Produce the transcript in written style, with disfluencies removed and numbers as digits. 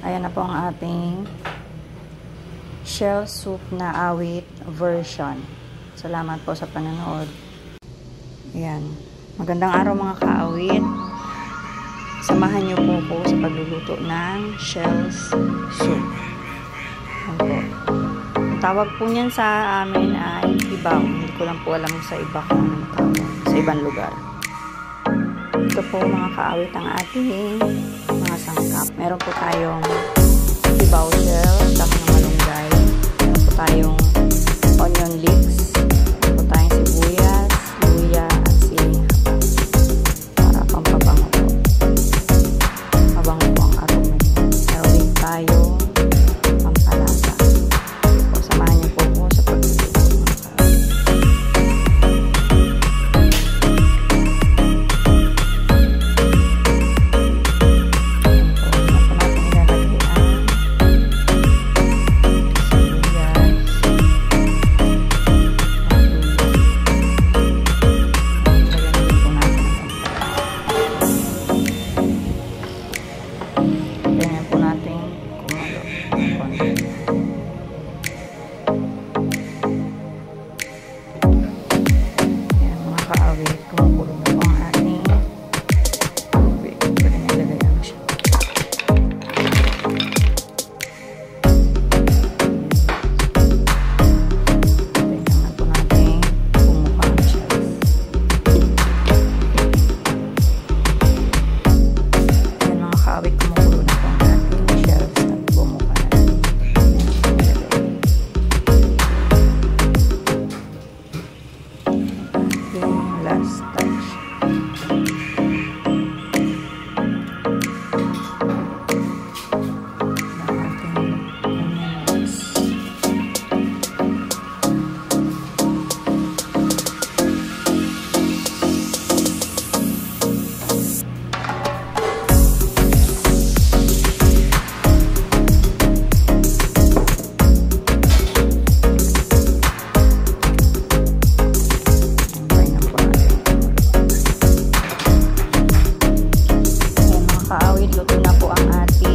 Ayan na po ang ating shell soup na awit version. Salamat po sa panonood. Ayan. Magandang araw mga kaawit. Samahan niyo po ko sa pagluluto ng shells soup. Ayan po. Ang tawag po niyan sa amin ay ibaw. Hindi ko lang po alam sa iba kung anong tawag. Sa ibang lugar. Ito po mga kaawit ang ating mga sangkap. Meron po tayong ibaw shell, saka ng malunggay. Meron po tayong onion leeks. Meron po tayong sibuyas, luya, at siling haba. Para pampabango po. Mabango po ang aroma niya. Meron din tayong pampalasa. So, samahan niyo po po sa pagluluto mga kaawit. Last touch. Luto na po ang ating